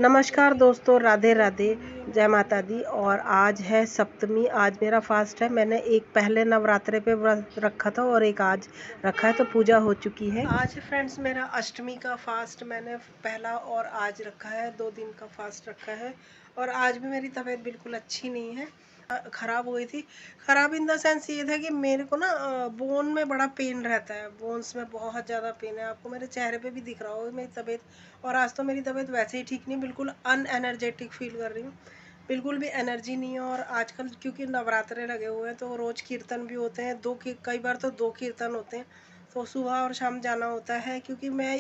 नमस्कार दोस्तों, राधे राधे, जय माता दी। और आज है सप्तमी। आज मेरा फास्ट है। मैंने एक पहले नवरात्रे पे व्रत रखा था और एक आज रखा है, तो पूजा हो चुकी है। आज फ्रेंड्स मेरा अष्टमी का फास्ट मैंने पहला और आज रखा है, 2 दिन का फास्ट रखा है। और आज भी मेरी तबीयत बिल्कुल अच्छी नहीं है, ख़राब हो गई थी। ख़राब इन द सेंस ये था कि मेरे को ना बोन में बड़ा पेन रहता है, बोन्स में बहुत ज़्यादा पेन है। आपको मेरे चेहरे पे भी दिख रहा होगा मेरी तबीयत। और आज तो मेरी तबीयत वैसे ही ठीक नहीं, बिल्कुल अनएनर्जेटिक फील कर रही हूँ, बिल्कुल भी एनर्जी नहीं है। और आजकल क्योंकि नवरात्रे लगे हुए हैं तो रोज़ कीर्तन भी होते हैं, कई बार तो 2 कीर्तन होते हैं, तो सुबह और शाम जाना होता है। क्योंकि मैं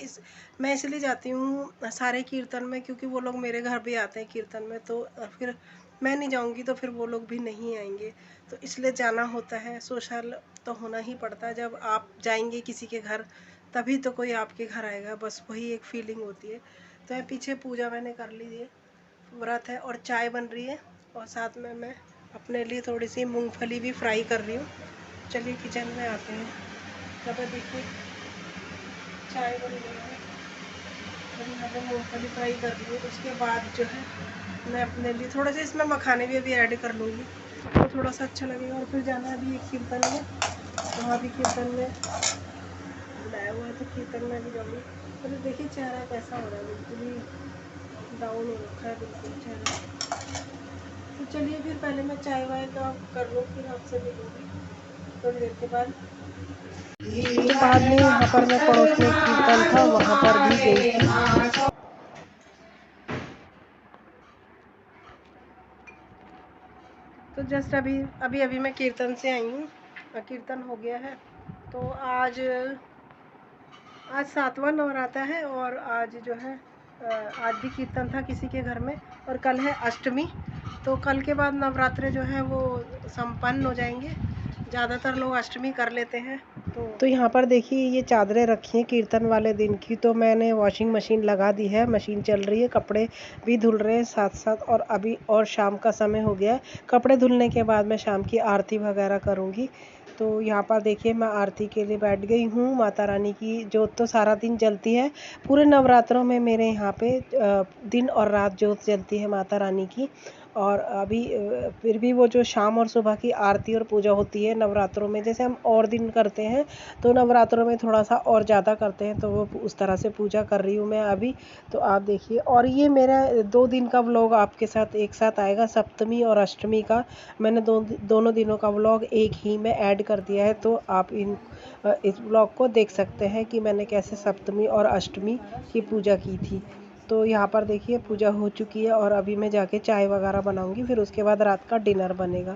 इसलिए जाती हूँ सारे कीर्तन में, क्योंकि वो लोग मेरे घर भी आते हैं कीर्तन में, तो फिर मैं नहीं जाऊँगी तो फिर वो लोग भी नहीं आएंगे, तो इसलिए जाना होता है। सोशल तो होना ही पड़ता है, जब आप जाएंगे किसी के घर तभी तो कोई आपके घर आएगा, बस वही एक फीलिंग होती है। तो मैं पीछे पूजा मैंने कर ली है, व्रत है और चाय बन रही है, और साथ में मैं अपने लिए थोड़ी सी मूंगफली भी फ्राई कर रही हूँ। चलिए किचन में आते हैं। तब देखिए चाय बन रही है, अभी मैंने मूंगफली फ्राई कर ली है। उसके बाद जो है मैं अपने लिए थोड़े से इसमें मखाने भी अभी ऐड कर लूँगी, तो थोड़ा सा अच्छा लगेगा। और फिर जाना है अभी एक कीर्तन में, वहाँ भी कीर्तन में बुलाया हुआ है, तो कीर्तन में भी जाऊँगी। तो देखिए चेहरा कैसा हो रहा है, बिल्कुल ही डाउन हो रखा है बिल्कुल चेहरा। तो चलिए फिर पहले मैं चाय वाय का कर लूँ, फिर आपसे मिलूँगी थोड़ी देर के बाद। तो बाद में यहाँ पर मैं पड़ोस में कीर्तन था, वहाँ पर भी गई थी। तो जस्ट अभी मैं कीर्तन से आई हूँ, कीर्तन हो गया है। तो आज 7वां नवराता है, और आज जो है आज भी कीर्तन था किसी के घर में, और कल है अष्टमी। तो कल के बाद नवरात्रे जो है वो संपन्न हो जाएंगे। ज़्यादातर लोग अष्टमी कर लेते हैं। तो यहाँ पर देखिए ये चादरें रखी हैं कीर्तन वाले दिन की, तो मैंने वॉशिंग मशीन लगा दी है, मशीन चल रही है, कपड़े भी धुल रहे हैं साथ साथ। और अभी और शाम का समय हो गया है, कपड़े धुलने के बाद मैं शाम की आरती वगैरह करूँगी। तो यहाँ पर देखिए मैं आरती के लिए बैठ गई हूँ। माता रानी की जोत तो सारा दिन जलती है, पूरे नवरात्रों में मेरे यहाँ पे दिन और रात जोत जलती है माता रानी की। और अभी फिर भी वो जो शाम और सुबह की आरती और पूजा होती है नवरात्रों में, जैसे हम और दिन करते हैं तो नवरात्रों में थोड़ा सा और ज़्यादा करते हैं, तो वो उस तरह से पूजा कर रही हूँ मैं अभी। तो आप देखिए, और ये मेरा 2 दिन का व्लॉग आपके साथ एक साथ आएगा, सप्तमी और अष्टमी का। मैंने दोनों दिनों का व्लॉग एक ही में ऐड कर दिया है, तो आप इस व्लॉग को देख सकते हैं कि मैंने कैसे सप्तमी और अष्टमी की पूजा की थी। तो यहाँ पर देखिए पूजा हो चुकी है, और अभी मैं जाके चाय वगैरह बनाऊंगी, फिर उसके बाद रात का डिनर बनेगा।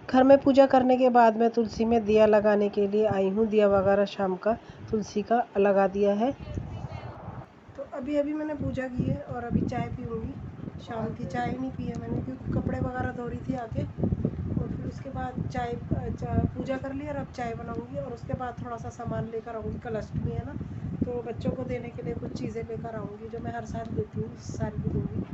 घर में पूजा करने के बाद मैं तुलसी में दिया लगाने के लिए आई हूँ। दिया वगैरह शाम का तुलसी का लगा दिया है। तो अभी मैंने पूजा की है और अभी चाय पीऊँगी। शाम की चाय नहीं पी है मैंने, क्योंकि कपड़े वगैरह धो रही थी आके। और फिर उसके बाद पूजा कर ली, और अब चाय बनाऊँगी। और उसके बाद थोड़ा सा सामान लेकर आऊँगी, कल अष्टमी है ना, तो बच्चों को देने के लिए कुछ चीज़ें लेकर आऊँगी, जो मैं हर साल देती हूँ, इस साल भी दूँगी।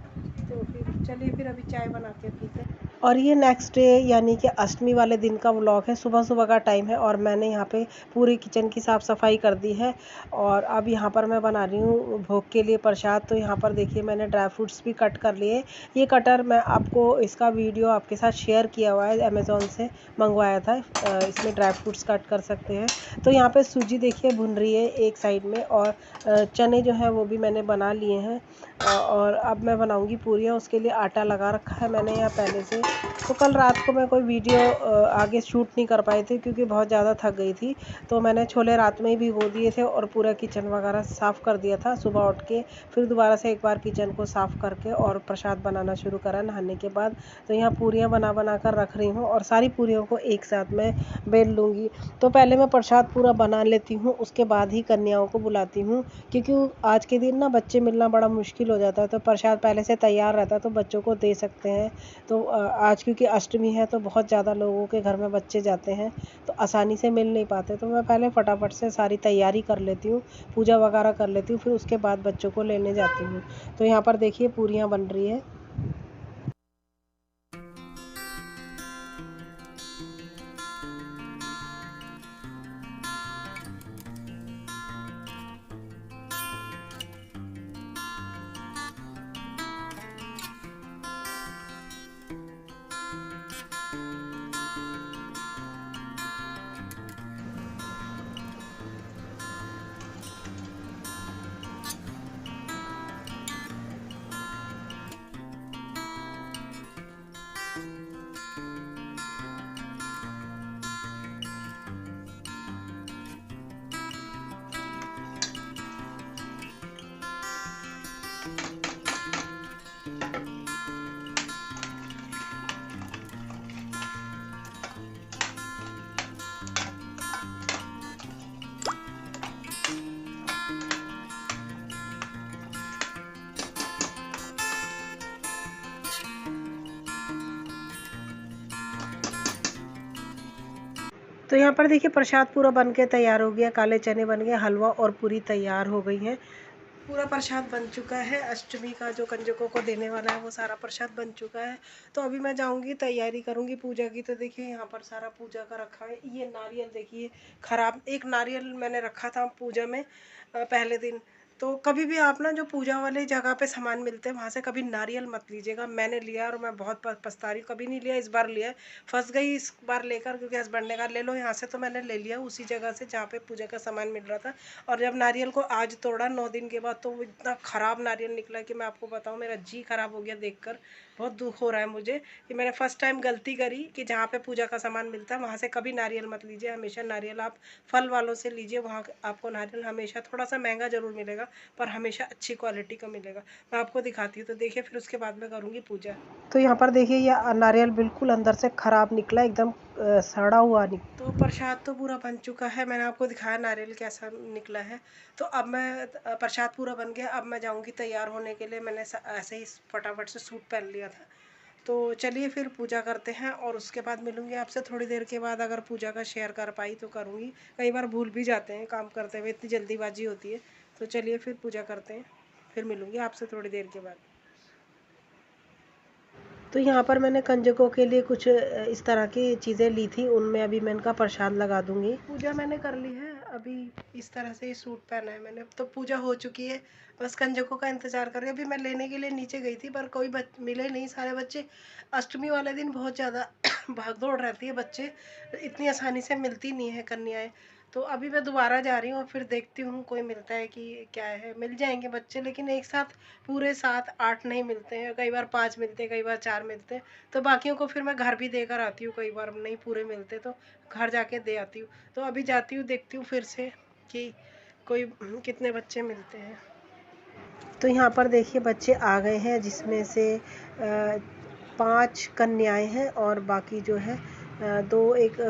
तो फिर चलिए फिर अभी चाय बनाते हैं, पीते हैं। और ये नेक्स्ट डे यानी कि अष्टमी वाले दिन का व्लॉग है। सुबह सुबह का टाइम है, और मैंने यहाँ पे पूरी किचन की साफ़ सफाई कर दी है। और अब यहाँ पर मैं बना रही हूँ भोग के लिए प्रसाद। तो यहाँ पर देखिए मैंने ड्राई फ्रूट्स भी कट कर लिए। ये कटर मैं आपको इसका वीडियो आपके साथ शेयर किया हुआ है, अमेज़ोन से मंगवाया था। इसमें ड्राई फ्रूट्स कट कर सकते हैं। तो यहाँ पे सूजी देखिए भुन रही है एक साइड में, और चने जो हैं वो भी मैंने बना लिए हैं। और अब मैं बनाऊंगी पूरियाँ, उसके लिए आटा लगा रखा है मैंने यहाँ पहले से। तो कल रात को मैं कोई वीडियो आगे शूट नहीं कर पाई थी, क्योंकि बहुत ज़्यादा थक गई थी। तो मैंने छोले रात में ही भिगो दिए थे, और पूरा किचन वगैरह साफ़ कर दिया था। सुबह उठ के फिर दोबारा से एक बार किचन को साफ़ करके और प्रसाद बनाना शुरू करा नहाने के बाद। तो यहाँ पूरियाँ बना बना कर रख रही हूँ, और सारी पूरियों को एक साथ मैं बेल लूँगी। तो पहले मैं प्रसाद पूरा बना लेती हूँ, उसके बाद ही कन्याओं को बुलाती हूँ, क्योंकि आज के दिन ना बच्चे मिलना बड़ा मुश्किल हो जाता है। तो प्रसाद पहले से तैयार रहता है, तो बच्चों को दे सकते हैं। तो आज क्योंकि अष्टमी है तो बहुत ज़्यादा लोगों के घर में बच्चे जाते हैं, तो आसानी से मिल नहीं पाते। तो मैं पहले फटाफट से सारी तैयारी कर लेती हूँ, पूजा वगैरह कर लेती हूँ, फिर उसके बाद बच्चों को लेने जाती हूँ। तो यहाँ पर देखिए पूरियाँ बन रही है। तो यहाँ पर देखिए प्रसाद पूरा बन के तैयार हो गया, काले चने बन गए, हलवा और पूरी तैयार हो गई है। पूरा प्रसाद बन चुका है, अष्टमी का जो कंजकों को देने वाला है वो सारा प्रसाद बन चुका है। तो अभी मैं जाऊंगी, तैयारी करूंगी पूजा की। तो देखिए यहाँ पर सारा पूजा का रखा है। ये नारियल देखिए खराब, एक नारियल मैंने रखा था पूजा में पहले दिन। तो कभी भी आप ना जो पूजा वाली जगह पे सामान मिलते हैं वहाँ से कभी नारियल मत लीजिएगा। मैंने लिया और मैं बहुत पछता रही हूँ, कभी नहीं लिया, इस बार लिया, फंस गई इस बार लेकर, क्योंकि हस्बैंड ने कहा ले लो यहाँ से, तो मैंने ले लिया उसी जगह से जहाँ पे पूजा का सामान मिल रहा था। और जब नारियल को आज तोड़ा 9 दिन के बाद, तो वो इतना ख़राब नारियल निकला कि मैं आपको बताऊँ, मेरा जी खराब हो गया देखकर। बहुत दुख हो रहा है मुझे कि मैंने फर्स्ट टाइम गलती करी कि जहाँ पे पूजा का सामान मिलता है वहाँ से कभी नारियल मत लीजिए। हमेशा नारियल आप फल वालों से लीजिए, वहाँ आपको नारियल हमेशा थोड़ा सा महंगा ज़रूर मिलेगा पर हमेशा अच्छी क्वालिटी का मिलेगा। मैं आपको दिखाती हूँ। तो देखिए फिर उसके बाद में करूँगी पूजा। तो यहाँ पर देखिए ये नारियल बिल्कुल अंदर से ख़राब निकला, एकदम सड़ा हुआ निकला। तो प्रसाद तो पूरा बन चुका है, मैंने आपको दिखाया नारियल कैसा निकला है। तो अब मैं प्रसाद पूरा बन गया, अब मैं जाऊँगी तैयार होने के लिए। मैंने ऐसे ही फटाफट से सूट पहन लिया था। तो चलिए फिर पूजा करते हैं और उसके बाद मिलूँगी आपसे थोड़ी देर के बाद। अगर पूजा का शेयर कर पाई तो करूँगी, कई बार भूल भी जाते हैं काम करते हुए, इतनी जल्दीबाजी होती है। तो चलिए फिर पूजा करते हैं, फिर मिलूँगी आपसे थोड़ी देर के बाद। तो यहाँ पर मैंने कंजकों के लिए कुछ इस तरह की चीज़ें ली थी, उनमें अभी मैं इनका प्रसाद लगा दूँगी। पूजा मैंने कर ली है, अभी इस तरह से ही सूट पहना है मैंने। तो पूजा हो चुकी है, बस कंजकों का इंतज़ार कर रही हूँ। अभी मैं लेने के लिए नीचे गई थी पर कोई मिले नहीं, सारे बच्चे। अष्टमी वाले दिन बहुत ज़्यादा भाग दौड़ रहती है, बच्चे इतनी आसानी से मिलती नहीं है कन्याएँ। तो अभी मैं दोबारा जा रही हूँ और फिर देखती हूँ कोई मिलता है कि क्या है। मिल जाएंगे बच्चे, लेकिन एक साथ पूरे 7-8 नहीं मिलते हैं, कई बार 5 मिलते हैं, कई बार 4 मिलते हैं। तो बाकियों को फिर मैं घर भी देकर आती हूँ, कई बार नहीं पूरे मिलते तो घर जाके दे आती हूँ। तो अभी जाती हूँ, देखती हूँ फिर से कि कोई कितने बच्चे मिलते हैं। तो यहाँ पर देखिए बच्चे आ गए हैं, जिसमें से 5 कन्याएं हैं और बाकी जो है 2 एक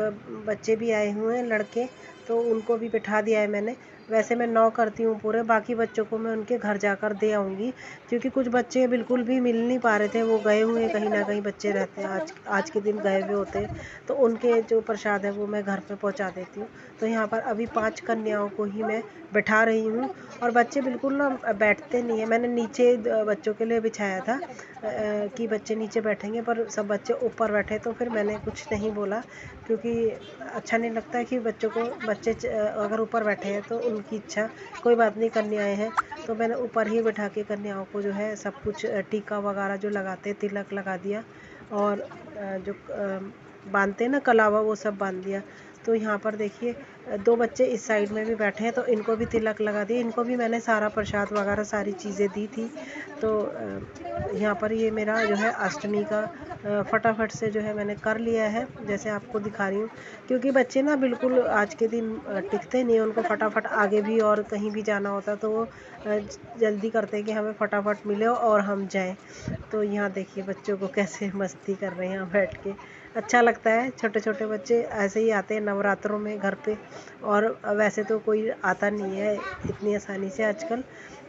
बच्चे भी आए हुए हैं लड़के, तो उनको भी बिठा दिया है मैंने। वैसे मैं 9 करती हूँ पूरे, बाकी बच्चों को मैं उनके घर जाकर दे आऊँगी, क्योंकि कुछ बच्चे बिल्कुल भी मिल नहीं पा रहे थे, वो गए हुए कहीं ना कहीं बच्चे रहते हैं, आज के दिन गए हुए होते हैं। तो उनके जो प्रसाद है वो मैं घर पे पहुँचा देती हूँ। तो यहाँ पर अभी 5 कन्याओं को ही मैं बिठा रही हूँ और बच्चे बिल्कुल ना बैठते नहीं है। मैंने नीचे बच्चों के लिए बिछाया था कि बच्चे नीचे बैठेंगे, पर सब बच्चे ऊपर बैठे, तो फिर मैंने कुछ नहीं बोला, क्योंकि अच्छा नहीं लगता है कि बच्चे अगर ऊपर बैठे हैं तो उनकी इच्छा, कोई बात नहीं, कन्याएं हैं। तो मैंने ऊपर ही बैठा के कन्याओं को जो है सब कुछ टीका वगैरह जो लगाते, तिलक लगा दिया और जो बांधते हैं ना कलावा, वो सब बांध दिया। तो यहाँ पर देखिए 2 बच्चे इस साइड में भी बैठे हैं, तो इनको भी तिलक लगा दिए। इनको भी मैंने सारा प्रसाद वगैरह सारी चीज़ें दी थी। तो यहाँ पर ये मेरा जो है अष्टमी का फटाफट से जो है मैंने कर लिया है, जैसे आपको दिखा रही हूँ। क्योंकि बच्चे ना बिल्कुल आज के दिन टिकते नहीं हैं, उनको फटाफट आगे भी और कहीं भी जाना होता, तो वो जल्दी करते हैं कि हमें फटाफट मिले और हम जाएं। तो यहाँ देखिए बच्चों को कैसे मस्ती कर रहे हैं यहाँ बैठ के, अच्छा लगता है। छोटे छोटे बच्चे ऐसे ही आते हैं नवरात्रों में घर पे, और वैसे तो कोई आता नहीं है इतनी आसानी से आजकल।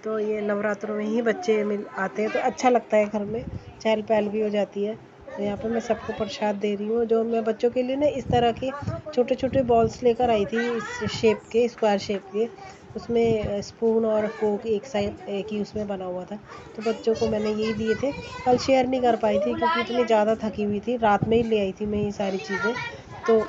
तो ये नवरात्रों में ही बच्चे आते हैं, तो अच्छा लगता है, घर में चहल पहल भी हो जाती है। तो यहाँ पर मैं सबको प्रसाद दे रही हूँ। जो मैं बच्चों के लिए ना इस तरह के छोटे छोटे बॉल्स लेकर आई थी, इस शेप के, स्क्वायर शेप के, उसमें स्पून और फोक एक साइड एक ही उसमें बना हुआ था। तो बच्चों को मैंने यही दिए थे। कल शेयर नहीं कर पाई थी क्योंकि इतनी ज़्यादा थकी हुई थी, रात में ही ले आई थी मैं ये सारी चीज़ें। तो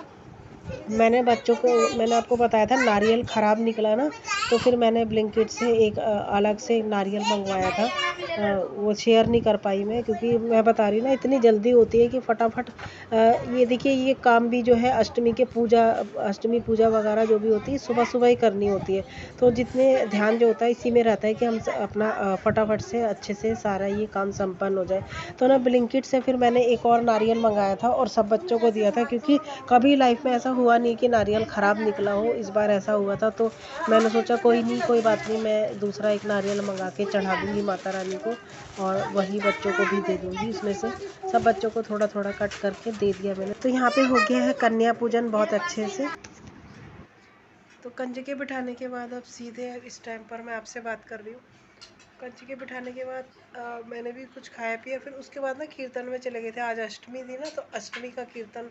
मैंने बच्चों को, मैंने आपको बताया था नारियल ख़राब निकला ना, तो फिर मैंने ब्लिंकिट से एक अलग से नारियल मंगवाया था। वो शेयर नहीं कर पाई मैं, क्योंकि मैं बता रही हूँ ना इतनी जल्दी होती है कि फटाफट ये देखिए ये काम भी जो है अष्टमी पूजा वगैरह जो भी होती है सुबह सुबह ही करनी होती है। तो जितने ध्यान जो होता है इसी में रहता है कि हम अपना फटाफट से अच्छे से सारा ये काम संपन्न हो जाए। तो ना ब्लिंकिट से फिर मैंने एक और नारियल मंगाया था और सब बच्चों को दिया था, क्योंकि कभी लाइफ में ऐसा हुआ नहीं कि नारियल ख़राब निकला हो, इस बार ऐसा हुआ था। तो मैंने सोचा कोई नहीं, कोई बात नहीं, मैं दूसरा एक नारियल मंगा के चढ़ा दूँगी माता रानी को और वही बच्चों को भी दे दूँगी। उसमें से सब बच्चों को थोड़ा थोड़ा कट करके दे दिया मैंने। तो यहाँ पे हो गया है कन्या पूजन बहुत अच्छे से। तो कंजके बिठाने के बाद अब सीधे इस टाइम पर मैं आपसे बात कर रही हूँ। कंजके बिठाने के बाद मैंने भी कुछ खाया पिया। फिर उसके बाद ना कीर्तन में चले गए थे। आज अष्टमी थी ना, तो अष्टमी का कीर्तन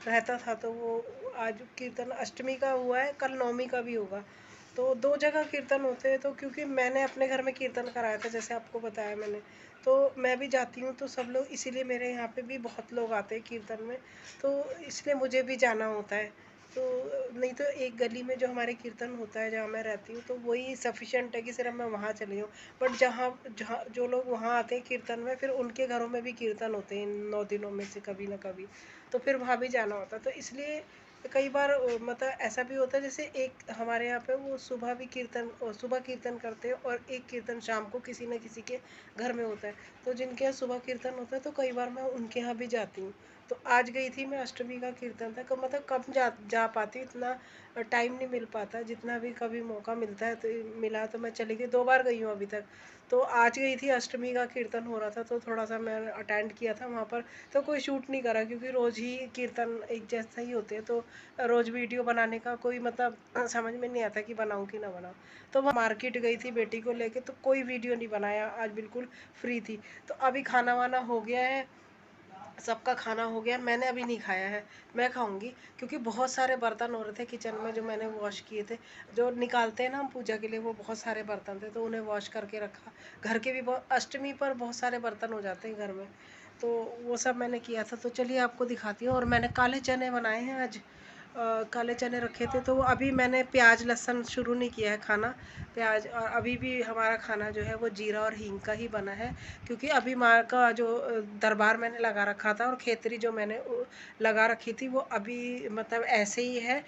रहता था, तो वो आज कीर्तन अष्टमी का हुआ है, कल नवमी का भी होगा। तो 2 जगह कीर्तन होते हैं। तो क्योंकि मैंने अपने घर में कीर्तन कराया था, जैसे आपको बताया मैंने, तो मैं भी जाती हूँ, तो सब लोग इसीलिए मेरे यहाँ पे भी बहुत लोग आते हैं कीर्तन में, तो इसलिए मुझे भी जाना होता है। तो नहीं तो एक गली में जो हमारे कीर्तन होता है जहाँ मैं रहती हूँ, तो वही सफिशेंट है कि सिर्फ मैं वहाँ चली हूँ। बट जहाँ जहाँ जो लोग वहाँ आते हैं कीर्तन में, फिर उनके घरों में भी कीर्तन होते हैं इन 9 दिनों में से कभी ना कभी, तो फिर वहाँ भी जाना होता है। तो इसलिए कई बार मतलब ऐसा भी होता है, जैसे एक हमारे यहाँ पे वो सुबह भी कीर्तन सुबह कीर्तन करते हैं और एक कीर्तन शाम को किसी न किसी के घर में होता है। तो जिनके यहाँ सुबह कीर्तन होता है, तो कई बार मैं उनके यहाँ भी जाती हूँ। तो आज गई थी मैं, अष्टमी का कीर्तन था, कब मतलब कब जा पाती हूँ, इतना टाइम नहीं मिल पाता। जितना भी कभी मौका मिलता है तो मिला तो मैं चली गई। 2 बार गई हूँ अभी तक। तो आज गई थी, अष्टमी का कीर्तन हो रहा था, तो थोड़ा सा मैं अटेंड किया था वहाँ पर। तो कोई शूट नहीं करा, क्योंकि रोज़ ही कीर्तन एक जैसा ही होते हैं, तो रोज़ वीडियो बनाने का कोई मतलब समझ में नहीं आता कि बनाऊँ कि ना बनाऊँ। तो वह मार्केट गई थी बेटी को लेके, तो कोई वीडियो नहीं बनाया, आज बिल्कुल फ्री थी। तो अभी खाना वाना हो गया है, सबका खाना हो गया, मैंने अभी नहीं खाया है, मैं खाऊंगी। क्योंकि बहुत सारे बर्तन हो रहे थे किचन में जो मैंने वॉश किए थे, जो निकालते हैं ना हम पूजा के लिए, वो बहुत सारे बर्तन थे, तो उन्हें वॉश करके रखा। घर के भी बहुत, अष्टमी पर बहुत सारे बर्तन हो जाते हैं घर में, तो वो सब मैंने किया था। तो चलिए आपको दिखाती हूँ। और मैंने काले चने बनाए हैं आज, काले चने रखे थे। तो अभी मैंने प्याज लहसुन शुरू नहीं किया है खाना, प्याज। और अभी भी हमारा खाना जो है वो जीरा और हींग का ही बना है, क्योंकि अभी माँ का जो दरबार मैंने लगा रखा था, और खेतरी जो मैंने लगा रखी थी, वो अभी मतलब ऐसे ही है।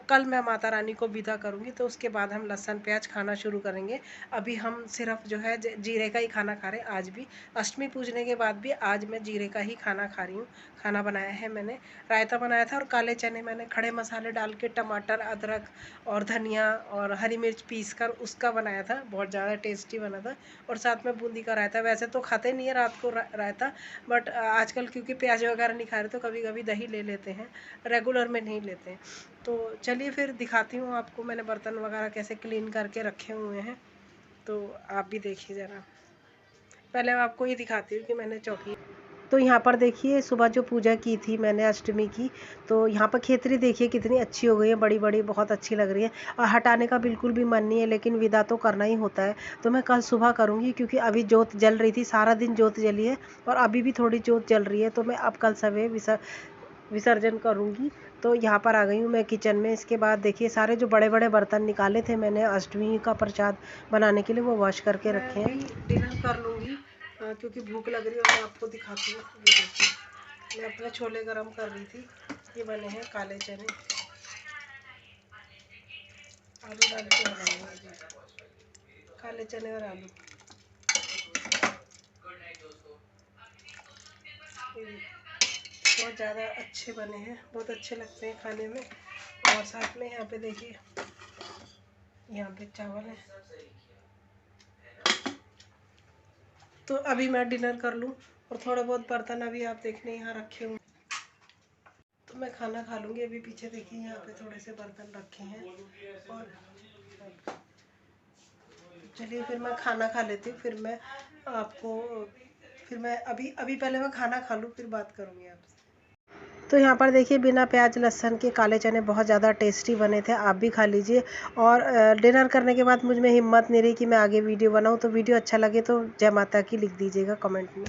कल मैं माता रानी को विदा करूँगी, तो उसके बाद हम लहसुन प्याज खाना शुरू करेंगे। अभी हम सिर्फ जो है जीरे का ही खाना खा रहे हैं आज भी। अष्टमी पूजने के बाद भी आज मैं जीरे का ही खाना खा रही हूँ। खाना बनाया है मैंने, रायता बनाया था, और काले चने मैंने खड़े मसाले डाल के टमाटर अदरक और धनिया और हरी मिर्च पीस कर उसका बनाया था, बहुत ज़्यादा टेस्टी बना था। और साथ में बूंदी का रायता। वैसे तो खाते नहीं है रात को रायता, बट आजकल क्योंकि प्याज वगैरह नहीं खा रहे, तो कभी कभी दही ले लेते हैं, रेगुलर में नहीं लेते हैं। तो चलिए फिर दिखाती हूँ आपको, मैंने बर्तन वगैरह कैसे क्लीन करके रखे हुए हैं, तो आप भी देखिए ज़रा। पहले मैं आपको ये दिखाती हूँ कि मैंने चौकी। तो यहाँ पर देखिए, सुबह जो पूजा की थी मैंने अष्टमी की, तो यहाँ पर खेतरी देखिए कितनी अच्छी हो गई है, बड़ी बड़ी बहुत अच्छी लग रही है। और हटाने का बिल्कुल भी मन नहीं है, लेकिन विदा तो करना ही होता है। तो मैं कल सुबह करूँगी, क्योंकि अभी जोत जल रही थी, सारा दिन जोत जली है, और अभी भी थोड़ी जोत जल रही है। तो मैं अब कल सवेरे विसर्जन करूँगी। तो यहाँ पर आ गई हूँ मैं किचन में। इसके बाद देखिए, सारे जो बड़े बड़े बर्तन निकाले थे मैंने अष्टमी का प्रसाद बनाने के लिए, वो वॉश करके रखे हैं। डिनर कर लूँगी, क्योंकि भूख लग रही है। और मैं आपको दिखाती हूँ, ये देखिए मैं अपने छोले गरम कर रही थी। ये बने हैं काले चने, आलू डाल के बनाऊंगी, काले चने और आलू। बहुत ज़्यादा अच्छे बने हैं, बहुत अच्छे लगते हैं खाने में। और साथ में यहाँ पे देखिए, यहाँ पे चावल है। तो अभी मैं डिनर कर लूँ, और थोड़े बहुत बर्तन अभी आप देखने यहाँ रखे हुए, तो मैं खाना खा लूँगी। अभी पीछे देखिए, यहाँ पे थोड़े से बर्तन रखे हैं। और चलिए फिर मैं खाना खा लेती हूँ, फिर मैं आपको, फिर मैं अभी अभी पहले मैं खाना खा लूँ, फिर बात करूँगी आपसे। तो यहाँ पर देखिए, बिना प्याज लहसुन के काले चने बहुत ज़्यादा टेस्टी बने थे, आप भी खा लीजिए। और डिनर करने के बाद मुझ में हिम्मत नहीं रही कि मैं आगे वीडियो बनाऊँ। तो वीडियो अच्छा लगे तो जय माता की लिख दीजिएगा कमेंट में।